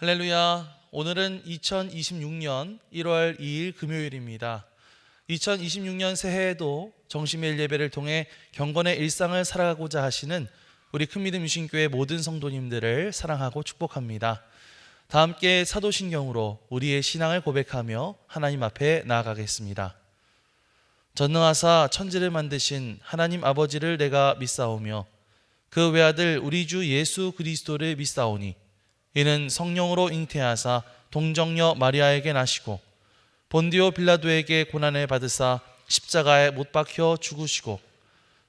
할렐루야. 오늘은 2026년 1월 2일 금요일입니다. 2026년 새해에도 정심일 예배를 통해 경건의 일상을 살아가고자 하시는 우리 큰믿음 유신교회 모든 성도님들을 사랑하고 축복합니다. 다 함께 사도신경으로 우리의 신앙을 고백하며 하나님 앞에 나아가겠습니다. 전능하사 천지를 만드신 하나님 아버지를 내가 믿사오며 그 외아들 우리 주 예수 그리스도를 믿사오니 이는 성령으로 잉태하사 동정녀 마리아에게 나시고 본디오 빌라도에게 고난을 받으사 십자가에 못 박혀 죽으시고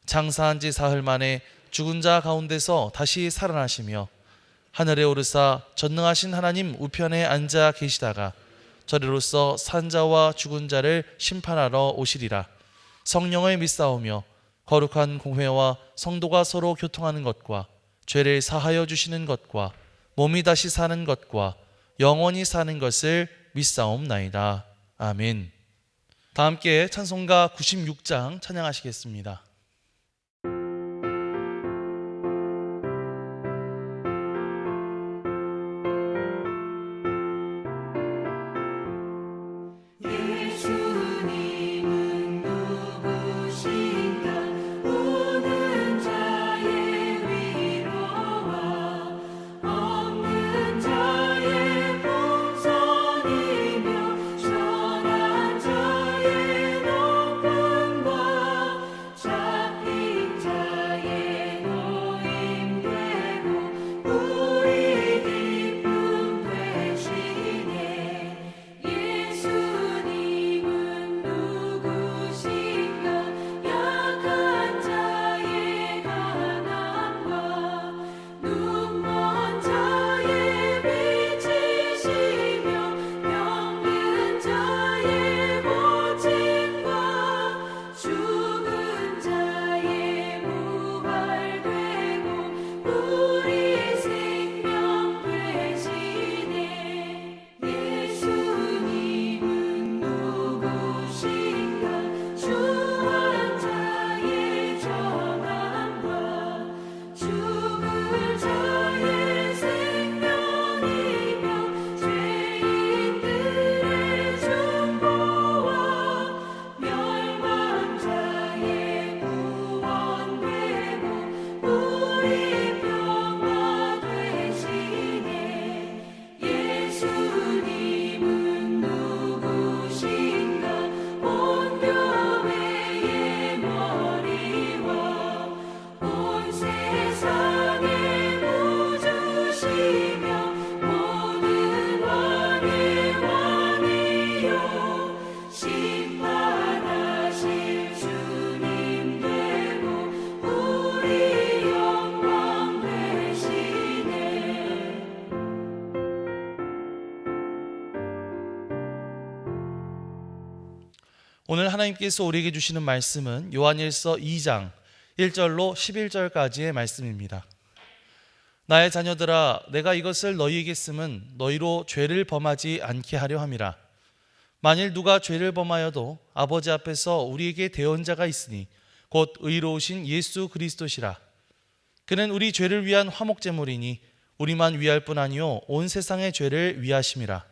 장사한 지 사흘 만에 죽은 자 가운데서 다시 살아나시며 하늘에 오르사 전능하신 하나님 우편에 앉아 계시다가 저리로서 산 자와 죽은 자를 심판하러 오시리라. 성령을 믿사오며 거룩한 공회와 성도가 서로 교통하는 것과 죄를 사하여 주시는 것과 몸이 다시 사는 것과 영원히 사는 것을 믿사옵나이다. 아멘. 다 함께 찬송가 96장 찬양하시겠습니다. 오늘 하나님께서 우리에게 주시는 말씀은 요한일서 2장 1절로 11절까지의 말씀입니다. 나의 자녀들아, 내가 이것을 너희에게 쓰면 너희로 죄를 범하지 않게 하려 함이라. 만일 누가 죄를 범하여도 아버지 앞에서 우리에게 대언자가 있으니 곧 의로우신 예수 그리스도시라. 그는 우리 죄를 위한 화목제물이니 우리만 위할 뿐 아니요 온 세상의 죄를 위하심이라.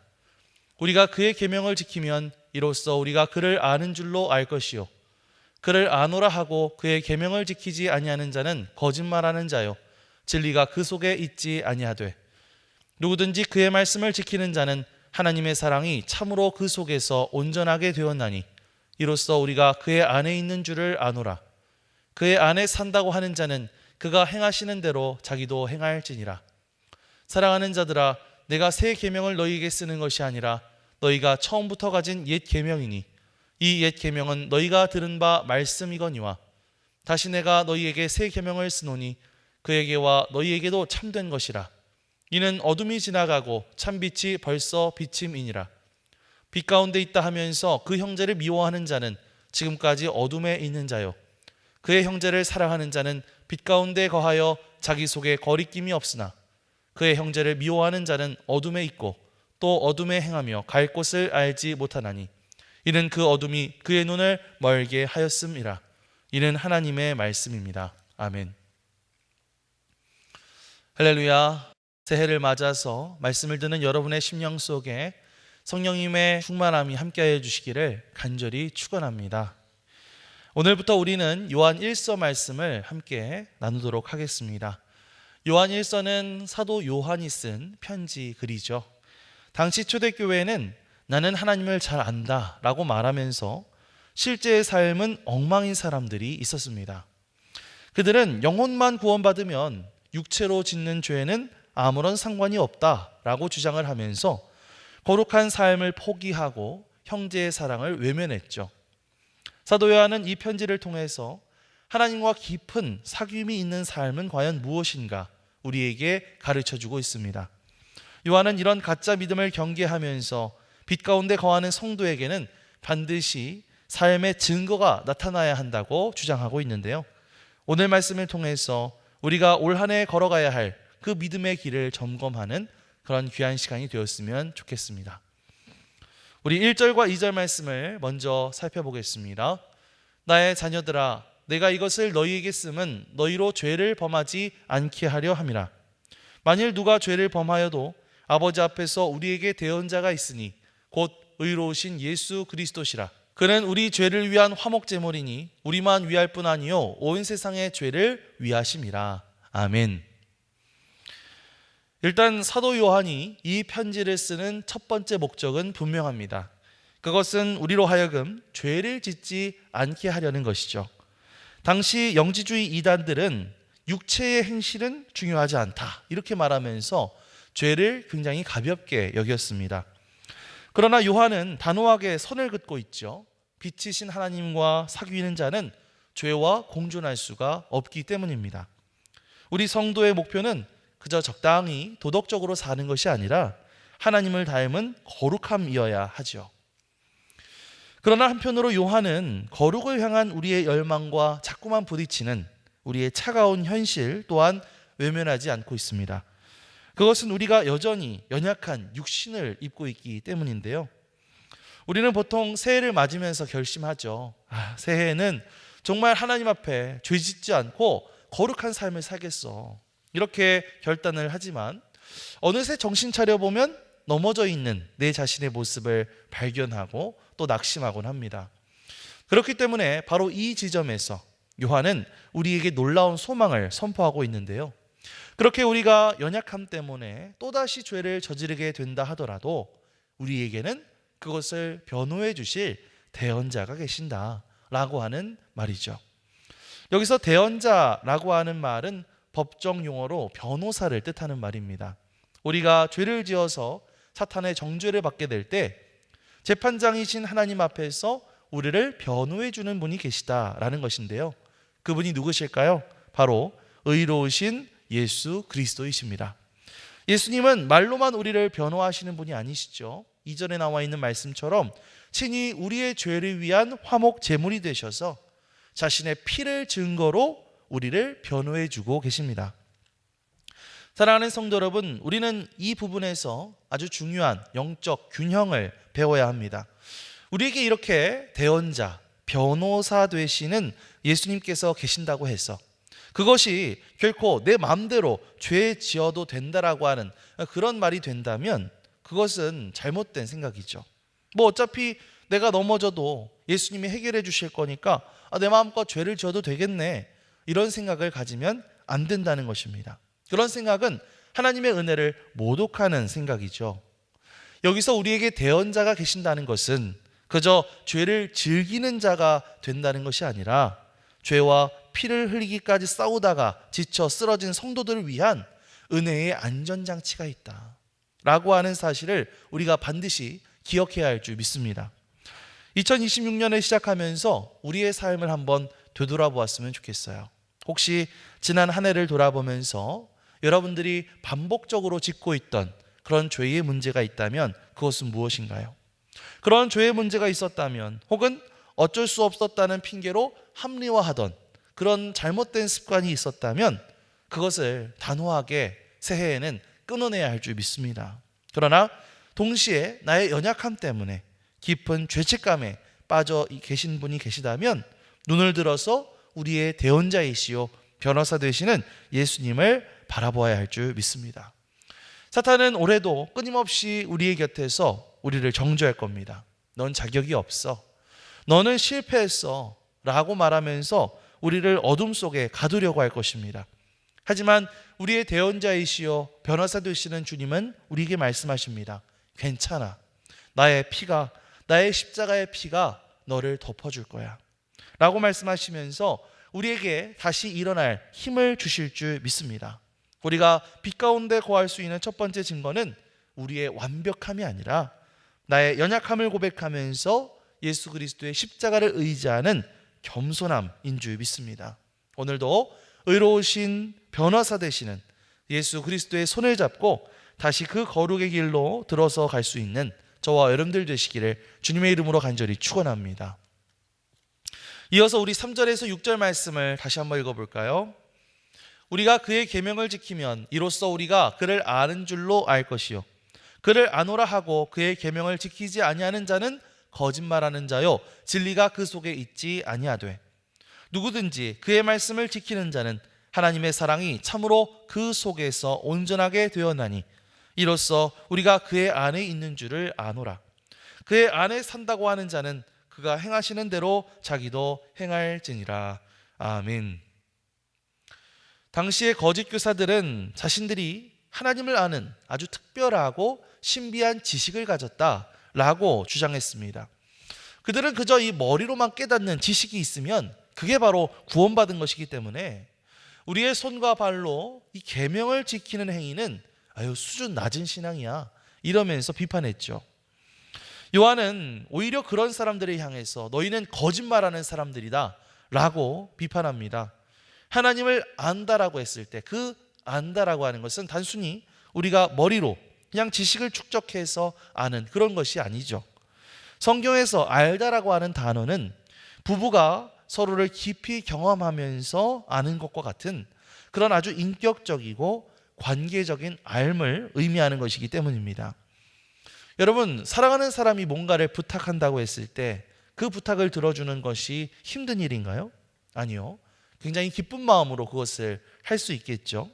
우리가 그의 계명을 지키면 이로써 우리가 그를 아는 줄로 알 것이요 그를 아노라 하고 그의 계명을 지키지 아니하는 자는 거짓말하는 자요 진리가 그 속에 있지 아니하되 누구든지 그의 말씀을 지키는 자는 하나님의 사랑이 참으로 그 속에서 온전하게 되었나니 이로써 우리가 그의 안에 있는 줄을 아노라. 그의 안에 산다고 하는 자는 그가 행하시는 대로 자기도 행할지니라. 사랑하는 자들아, 내가 새 계명을 너희에게 쓰는 것이 아니라 너희가 처음부터 가진 옛 계명이니 이 옛 계명은 너희가 들은 바 말씀이거니와 다시 내가 너희에게 새 계명을 쓰노니 그에게와 너희에게도 참된 것이라. 이는 어둠이 지나가고 참빛이 벌써 비침이니라. 빛 가운데 있다 하면서 그 형제를 미워하는 자는 지금까지 어둠에 있는 자요 그의 형제를 사랑하는 자는 빛 가운데 거하여 자기 속에 거리낌이 없으나 그의 형제를 미워하는 자는 어둠에 있고 또 어둠에 행하며 갈 곳을 알지 못하나니 이는 그 어둠이 그의 눈을 멀게 하였음이라. 이는 하나님의 말씀입니다. 아멘. 할렐루야. 새해를 맞아서 말씀을 듣는 여러분의 심령 속에 성령님의 충만함이 함께해 주시기를 간절히 축원합니다. 오늘부터 우리는 요한 1서 말씀을 함께 나누도록 하겠습니다. 요한 1서는 사도 요한이 쓴 편지 글이죠. 당시 초대교회는 나는 하나님을 잘 안다 라고 말하면서 실제의 삶은 엉망인 사람들이 있었습니다. 그들은 영혼만 구원받으면 육체로 짓는 죄는 아무런 상관이 없다라고 주장을 하면서 거룩한 삶을 포기하고 형제의 사랑을 외면했죠. 사도 요한은 이 편지를 통해서 하나님과 깊은 사귐이 있는 삶은 과연 무엇인가 우리에게 가르쳐주고 있습니다. 요한은 이런 가짜 믿음을 경계하면서 빛 가운데 거하는 성도에게는 반드시 삶의 증거가 나타나야 한다고 주장하고 있는데요. 오늘 말씀을 통해서 우리가 올 한 해 걸어가야 할 그 믿음의 길을 점검하는 그런 귀한 시간이 되었으면 좋겠습니다. 우리 1절과 2절 말씀을 먼저 살펴보겠습니다. 나의 자녀들아, 내가 이것을 너희에게 쓰면 너희로 죄를 범하지 않게 하려 함이라. 만일 누가 죄를 범하여도 아버지 앞에서 우리에게 대언자가 있으니 곧 의로우신 예수 그리스도시라. 그는 우리 죄를 위한 화목제물이니 우리만 위할 뿐 아니요 온 세상의 죄를 위하심이라. 아멘. 일단 사도 요한이 이 편지를 쓰는 첫 번째 목적은 분명합니다. 그것은 우리로 하여금 죄를 짓지 않게 하려는 것이죠. 당시 영지주의 이단들은 육체의 행실은 중요하지 않다 이렇게 말하면서 죄를 굉장히 가볍게 여겼습니다. 그러나 요한은 단호하게 선을 긋고 있죠. 빛이신 하나님과 사귀는 자는 죄와 공존할 수가 없기 때문입니다. 우리 성도의 목표는 그저 적당히 도덕적으로 사는 것이 아니라 하나님을 닮은 거룩함이어야 하죠. 그러나 한편으로 요한은 거룩을 향한 우리의 열망과 자꾸만 부딪히는 우리의 차가운 현실 또한 외면하지 않고 있습니다. 그것은 우리가 여전히 연약한 육신을 입고 있기 때문인데요. 우리는 보통 새해를 맞으면서 결심하죠. 새해에는 정말 하나님 앞에 죄 짓지 않고 거룩한 삶을 살겠어. 이렇게 결단을 하지만 어느새 정신 차려보면 넘어져 있는 내 자신의 모습을 발견하고 또 낙심하곤 합니다. 그렇기 때문에 바로 이 지점에서 요한은 우리에게 놀라운 소망을 선포하고 있는데요. 그렇게 우리가 연약함 때문에 또다시 죄를 저지르게 된다 하더라도 우리에게는 그것을 변호해 주실 대언자가 계신다라고 하는 말이죠. 여기서 대언자라고 하는 말은 법정 용어로 변호사를 뜻하는 말입니다. 우리가 죄를 지어서 사탄의 정죄를 받게 될 때 재판장이신 하나님 앞에서 우리를 변호해 주는 분이 계시다라는 것인데요. 그분이 누구실까요? 바로 의로우신 예수 그리스도이십니다. 예수님은 말로만 우리를 변호하시는 분이 아니시죠. 이전에 나와 있는 말씀처럼 친히 우리의 죄를 위한 화목 제물이 되셔서 자신의 피를 증거로 우리를 변호해 주고 계십니다. 사랑하는 성도 여러분, 우리는 이 부분에서 아주 중요한 영적 균형을 배워야 합니다. 우리에게 이렇게 대언자, 변호사 되시는 예수님께서 계신다고 해서 그것이 결코 내 마음대로 죄 지어도 된다라고 하는 그런 말이 된다면 그것은 잘못된 생각이죠. 어차피 내가 넘어져도 예수님이 해결해 주실 거니까 내 마음껏 죄를 지어도 되겠네, 이런 생각을 가지면 안 된다는 것입니다. 그런 생각은 하나님의 은혜를 모독하는 생각이죠. 여기서 우리에게 대언자가 계신다는 것은 그저 죄를 즐기는 자가 된다는 것이 아니라 죄와 피를 흘리기까지 싸우다가 지쳐 쓰러진 성도들을 위한 은혜의 안전장치가 있다 라고 하는 사실을 우리가 반드시 기억해야 할 줄 믿습니다. 2026년을 시작하면서 우리의 삶을 한번 되돌아보았으면 좋겠어요. 혹시 지난 한 해를 돌아보면서 여러분들이 반복적으로 짓고 있던 그런 죄의 문제가 있다면 그것은 무엇인가요? 그런 죄의 문제가 있었다면 혹은 어쩔 수 없었다는 핑계로 합리화하던 그런 잘못된 습관이 있었다면 그것을 단호하게 새해에는 끊어내야 할 줄 믿습니다. 그러나 동시에 나의 연약함 때문에 깊은 죄책감에 빠져 계신 분이 계시다면 눈을 들어서 우리의 대언자이시요 변호사 되시는 예수님을 바라보아야 할 줄 믿습니다. 사탄은 올해도 끊임없이 우리의 곁에서 우리를 정죄할 겁니다. 넌 자격이 없어. 너는 실패했어. 라고 말하면서 우리를 어둠 속에 가두려고 할 것입니다. 하지만 우리의 대언자이시여 변호사 되시는 주님은 우리에게 말씀하십니다. 괜찮아. 나의 십자가의 피가 너를 덮어줄 거야. 라고 말씀하시면서 우리에게 다시 일어날 힘을 주실 줄 믿습니다. 우리가 빛 가운데 거할 수 있는 첫 번째 증거는 우리의 완벽함이 아니라 나의 연약함을 고백하면서 예수 그리스도의 십자가를 의지하는 겸손함인 줄 믿습니다. 오늘도 의로우신 변호사 되시는 예수 그리스도의 손을 잡고 다시 그 거룩의 길로 들어서 갈 수 있는 저와 여러분들 되시기를 주님의 이름으로 간절히 축원합니다. 이어서 우리 3절에서 6절 말씀을 다시 한번 읽어볼까요? 우리가 그의 계명을 지키면 이로써 우리가 그를 아는 줄로 알 것이요 그를 아노라 하고 그의 계명을 지키지 아니하는 자는 거짓말하는 자요 진리가 그 속에 있지 아니하되 누구든지 그의 말씀을 지키는 자는 하나님의 사랑이 참으로 그 속에서 온전하게 되었나니 이로써 우리가 그의 안에 있는 줄을 아노라. 그의 안에 산다고 하는 자는 그가 행하시는 대로 자기도 행할지니라. 아멘. 당시의 거짓 교사들은 자신들이 하나님을 아는 아주 특별하고 신비한 지식을 가졌다라고 주장했습니다. 그들은 그저 이 머리로만 깨닫는 지식이 있으면 그게 바로 구원받은 것이기 때문에 우리의 손과 발로 이 계명을 지키는 행위는 수준 낮은 신앙이야 이러면서 비판했죠. 요한은 오히려 그런 사람들을 향해서 너희는 거짓말하는 사람들이다 라고 비판합니다. 하나님을 안다라고 했을 때 그 안다라고 하는 것은 단순히 우리가 머리로 그냥 지식을 축적해서 아는 그런 것이 아니죠. 성경에서 알다라고 하는 단어는 부부가 서로를 깊이 경험하면서 아는 것과 같은 그런 아주 인격적이고 관계적인 알을 의미하는 것이기 때문입니다. 여러분, 사랑하는 사람이 뭔가를 부탁한다고 했을 때 그 부탁을 들어주는 것이 힘든 일인가요? 아니요. 굉장히 기쁜 마음으로 그것을 할 수 있겠죠.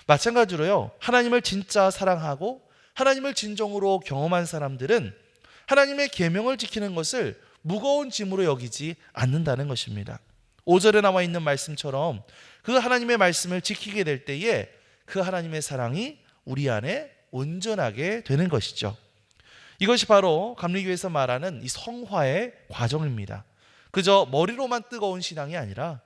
마찬가지로요, 하나님을 진짜 사랑하고 하나님을 진정으로 경험한 사람들은 하나님의 계명을 지키는 것을 무거운 짐으로 여기지 않는다는 것입니다. 5절에 나와 있는 말씀처럼 그 하나님의 말씀을 지키게 될 때에 그 하나님의 사랑이 우리 안에 온전하게 되는 것이죠. 이것이 바로 감리교에서 말하는 이 성화의 과정입니다. 그저 머리로만 뜨거운 신앙이 아니라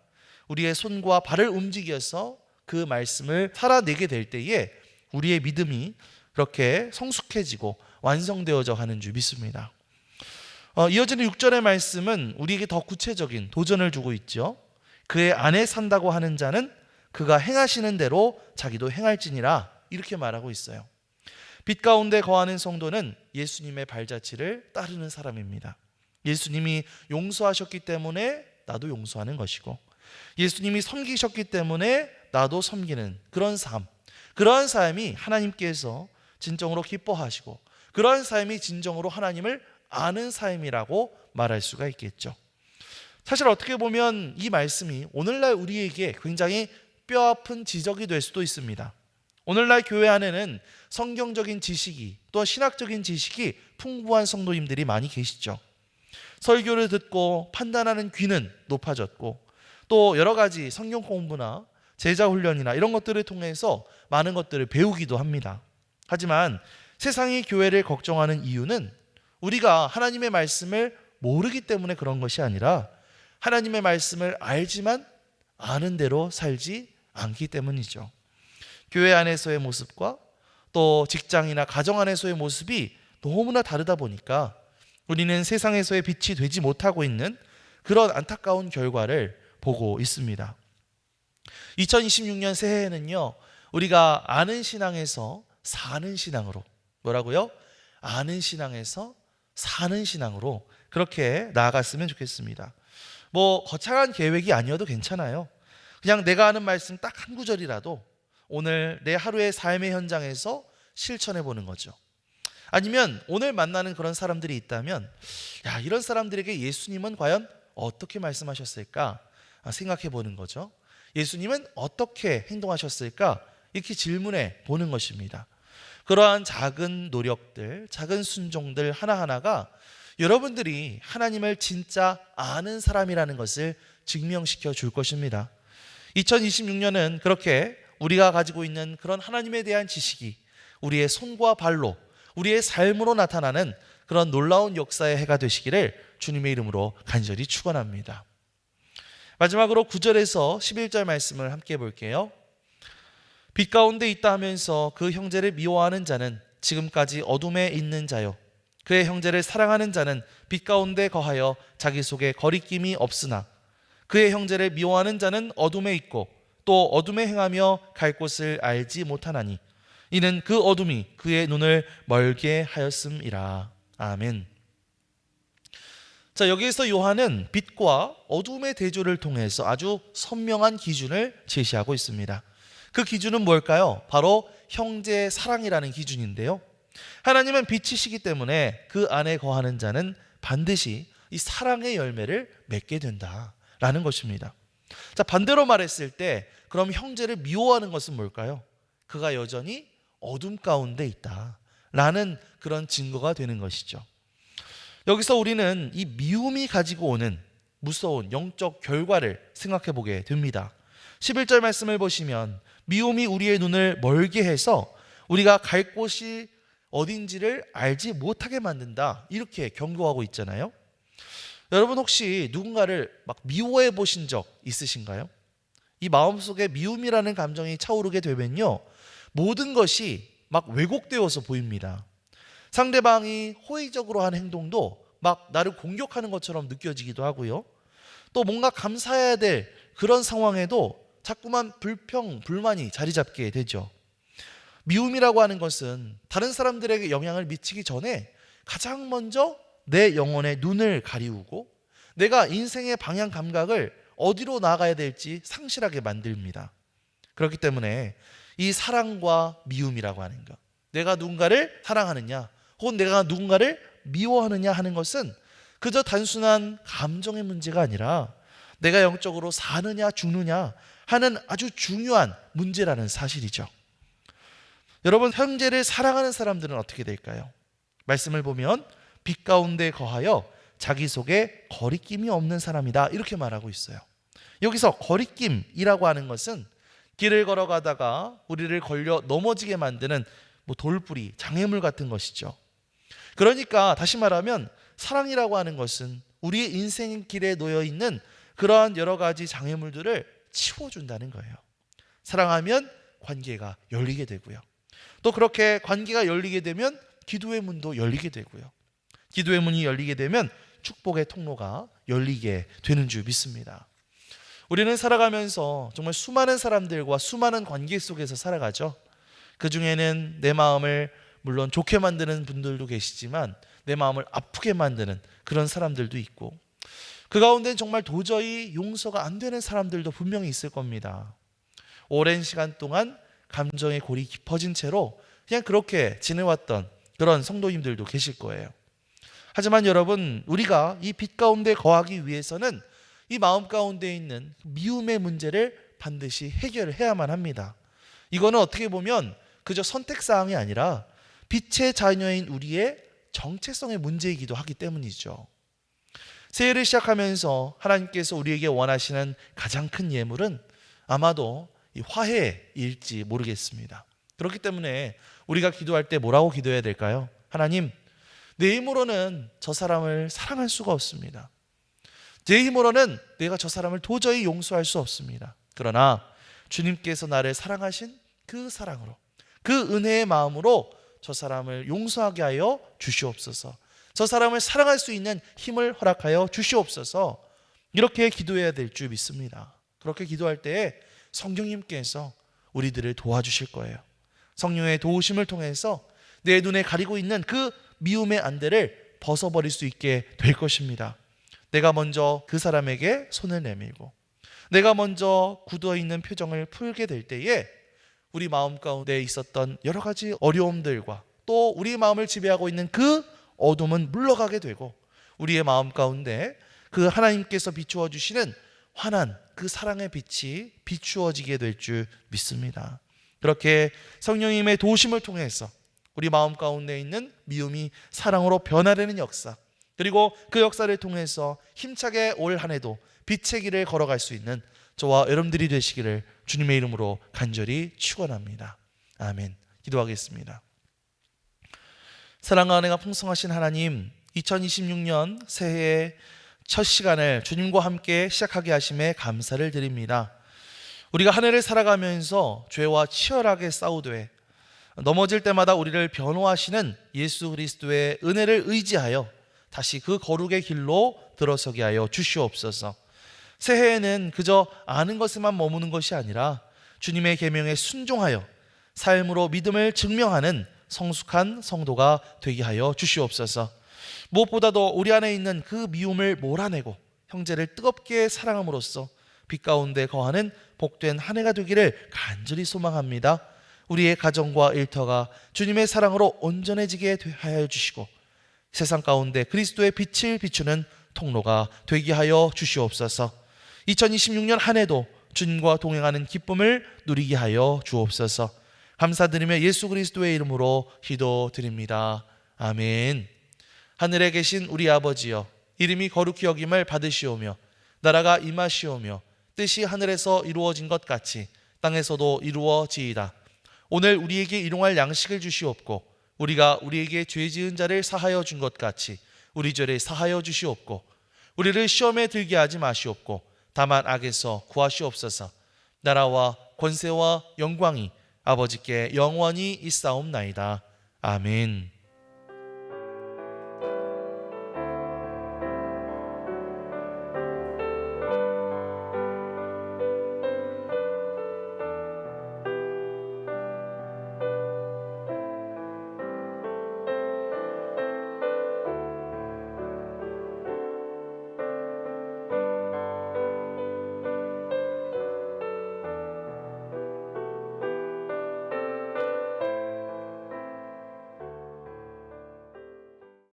우리의 손과 발을 움직여서 그 말씀을 살아내게 될 때에 우리의 믿음이 그렇게 성숙해지고 완성되어져 가는 줄 믿습니다. 이어지는 6절의 말씀은 우리에게 더 구체적인 도전을 주고 있죠. 그의 안에 산다고 하는 자는 그가 행하시는 대로 자기도 행할지니라 이렇게 말하고 있어요. 빛 가운데 거하는 성도는 예수님의 발자취를 따르는 사람입니다. 예수님이 용서하셨기 때문에 나도 용서하는 것이고 예수님이 섬기셨기 때문에 나도 섬기는 그런 삶, 그러한 삶이 하나님께서 진정으로 기뻐하시고 그러한 삶이 진정으로 하나님을 아는 삶이라고 말할 수가 있겠죠. 사실 어떻게 보면 이 말씀이 오늘날 우리에게 굉장히 뼈아픈 지적이 될 수도 있습니다. 오늘날 교회 안에는 성경적인 지식이 또 신학적인 지식이 풍부한 성도님들이 많이 계시죠. 설교를 듣고 판단하는 귀는 높아졌고 또 여러 가지 성경 공부나 제자 훈련이나 이런 것들을 통해서 많은 것들을 배우기도 합니다. 하지만 세상이 교회를 걱정하는 이유는 우리가 하나님의 말씀을 모르기 때문에 그런 것이 아니라 하나님의 말씀을 알지만 아는 대로 살지 않기 때문이죠. 교회 안에서의 모습과 또 직장이나 가정 안에서의 모습이 너무나 다르다 보니까 우리는 세상에서의 빛이 되지 못하고 있는 그런 안타까운 결과를 보고 있습니다. 2026년 새해에는요, 우리가 아는 신앙에서 사는 신앙으로, 뭐라고요? 아는 신앙에서 사는 신앙으로 그렇게 나아갔으면 좋겠습니다. 거창한 계획이 아니어도 괜찮아요. 그냥 내가 아는 말씀 딱 한 구절이라도 오늘 내 하루의 삶의 현장에서 실천해 보는 거죠. 아니면 오늘 만나는 그런 사람들이 있다면 이런 사람들에게 예수님은 과연 어떻게 말씀하셨을까 생각해 보는 거죠. 예수님은 어떻게 행동하셨을까 이렇게 질문해 보는 것입니다. 그러한 작은 노력들, 작은 순종들 하나하나가 여러분들이 하나님을 진짜 아는 사람이라는 것을 증명시켜 줄 것입니다. 2026년은 그렇게 우리가 가지고 있는 그런 하나님에 대한 지식이 우리의 손과 발로, 우리의 삶으로 나타나는 그런 놀라운 역사의 해가 되시기를 주님의 이름으로 간절히 축원합니다. 마지막으로 9절에서 11절 말씀을 함께 볼게요. 빛 가운데 있다 하면서 그 형제를 미워하는 자는 지금까지 어둠에 있는 자요, 그의 형제를 사랑하는 자는 빛 가운데 거하여 자기 속에 거리낌이 없으나 그의 형제를 미워하는 자는 어둠에 있고 또 어둠에 행하며 갈 곳을 알지 못하나니 이는 그 어둠이 그의 눈을 멀게 하였음이라. 아멘. 자, 여기에서 요한은 빛과 어둠의 대조를 통해서 아주 선명한 기준을 제시하고 있습니다. 그 기준은 뭘까요? 바로 형제의 사랑이라는 기준인데요. 하나님은 빛이시기 때문에 그 안에 거하는 자는 반드시 이 사랑의 열매를 맺게 된다라는 것입니다. 자, 반대로 말했을 때 그럼 형제를 미워하는 것은 뭘까요? 그가 여전히 어둠 가운데 있다라는 그런 증거가 되는 것이죠. 여기서 우리는 이 미움이 가지고 오는 무서운 영적 결과를 생각해 보게 됩니다. 11절 말씀을 보시면 미움이 우리의 눈을 멀게 해서 우리가 갈 곳이 어딘지를 알지 못하게 만든다, 이렇게 경고하고 있잖아요. 여러분 혹시 누군가를 막 미워해 보신 적 있으신가요? 이 마음속에 미움이라는 감정이 차오르게 되면요, 모든 것이 막 왜곡되어서 보입니다. 상대방이 호의적으로 하는 행동도 막 나를 공격하는 것처럼 느껴지기도 하고요. 또 뭔가 감사해야 될 그런 상황에도 자꾸만 불만이 자리 잡게 되죠. 미움이라고 하는 것은 다른 사람들에게 영향을 미치기 전에 가장 먼저 내 영혼의 눈을 가리우고 내가 인생의 방향 감각을 어디로 나아가야 될지 상실하게 만듭니다. 그렇기 때문에 이 사랑과 미움이라고 하는 것, 내가 누군가를 사랑하느냐 혹은 내가 누군가를 미워하느냐 하는 것은 그저 단순한 감정의 문제가 아니라 내가 영적으로 사느냐 죽느냐 하는 아주 중요한 문제라는 사실이죠. 여러분, 형제를 사랑하는 사람들은 어떻게 될까요? 말씀을 보면 빛 가운데 거하여 자기 속에 거리낌이 없는 사람이다, 이렇게 말하고 있어요. 여기서 거리낌이라고 하는 것은 길을 걸어가다가 우리를 걸려 넘어지게 만드는 돌뿌리, 장애물 같은 것이죠. 그러니까 다시 말하면 사랑이라고 하는 것은 우리의 인생 길에 놓여 있는 그러한 여러 가지 장애물들을 치워준다는 거예요. 사랑하면 관계가 열리게 되고요. 또 그렇게 관계가 열리게 되면 기도의 문도 열리게 되고요. 기도의 문이 열리게 되면 축복의 통로가 열리게 되는 줄 믿습니다. 우리는 살아가면서 정말 수많은 사람들과 수많은 관계 속에서 살아가죠. 그 중에는 내 마음을 물론 좋게 만드는 분들도 계시지만 내 마음을 아프게 만드는 그런 사람들도 있고, 그 가운데는 정말 도저히 용서가 안 되는 사람들도 분명히 있을 겁니다. 오랜 시간 동안 감정의 골이 깊어진 채로 그냥 그렇게 지내왔던 그런 성도님들도 계실 거예요. 하지만 여러분, 우리가 이 빛 가운데 거하기 위해서는 이 마음 가운데 있는 미움의 문제를 반드시 해결해야만 합니다. 이거는 어떻게 보면 그저 선택사항이 아니라 빛의 자녀인 우리의 정체성의 문제이기도 하기 때문이죠. 새해를 시작하면서 하나님께서 우리에게 원하시는 가장 큰 예물은 아마도 이 화해일지 모르겠습니다. 그렇기 때문에 우리가 기도할 때 뭐라고 기도해야 될까요? 하나님, 내 힘으로는 저 사람을 사랑할 수가 없습니다. 제 힘으로는 내가 저 사람을 도저히 용서할 수 없습니다. 그러나 주님께서 나를 사랑하신 그 사랑으로, 그 은혜의 마음으로 저 사람을 용서하게 하여 주시옵소서. 저 사람을 사랑할 수 있는 힘을 허락하여 주시옵소서. 이렇게 기도해야 될 줄 믿습니다. 그렇게 기도할 때에 성령님께서 우리들을 도와주실 거예요. 성령의 도우심을 통해서 내 눈에 가리고 있는 그 미움의 안대를 벗어버릴 수 있게 될 것입니다. 내가 먼저 그 사람에게 손을 내밀고 내가 먼저 굳어있는 표정을 풀게 될 때에 우리 마음 가운데 있었던 여러 가지 어려움들과 또 우리 마음을 지배하고 있는 그 어둠은 물러가게 되고 우리의 마음 가운데 그 하나님께서 비추어 주시는 환한 그 사랑의 빛이 비추어지게 될 줄 믿습니다. 그렇게 성령님의 도우심을 통해서 우리 마음 가운데 있는 미움이 사랑으로 변화되는 역사, 그리고 그 역사를 통해서 힘차게 올 한 해도 빛의 길을 걸어갈 수 있는 저와 여러분들이 되시기를 주님의 이름으로 간절히 축원합니다. 아멘. 기도하겠습니다. 사랑과 은혜가 풍성하신 하나님, 2026년 새해의 첫 시간을 주님과 함께 시작하게 하심에 감사를 드립니다. 우리가 한 해를 살아가면서 죄와 치열하게 싸우되 넘어질 때마다 우리를 변호하시는 예수 그리스도의 은혜를 의지하여 다시 그 거룩의 길로 들어서게 하여 주시옵소서. 새해에는 그저 아는 것에만 머무는 것이 아니라 주님의 계명에 순종하여 삶으로 믿음을 증명하는 성숙한 성도가 되게 하여 주시옵소서. 무엇보다도 우리 안에 있는 그 미움을 몰아내고 형제를 뜨겁게 사랑함으로써 빛 가운데 거하는 복된 한 해가 되기를 간절히 소망합니다. 우리의 가정과 일터가 주님의 사랑으로 온전해지게 하여 주시고 세상 가운데 그리스도의 빛을 비추는 통로가 되게 하여 주시옵소서. 2026년 한 해도 주님과 동행하는 기쁨을 누리게 하여 주옵소서. 감사드리며 예수 그리스도의 이름으로 기도드립니다. 아멘. 하늘에 계신 우리 아버지여, 이름이 거룩히 여김을 받으시오며 나라가 임하시오며 뜻이 하늘에서 이루어진 것 같이 땅에서도 이루어지이다. 오늘 우리에게 일용할 양식을 주시옵고 우리가 우리에게 죄 지은 자를 사하여 준 것 같이 우리 죄를 사하여 주시옵고 우리를 시험에 들게 하지 마시옵고 다만 악에서 구하시옵소서. 나라와 권세와 영광이 아버지께 영원히 있사옵나이다. 아멘.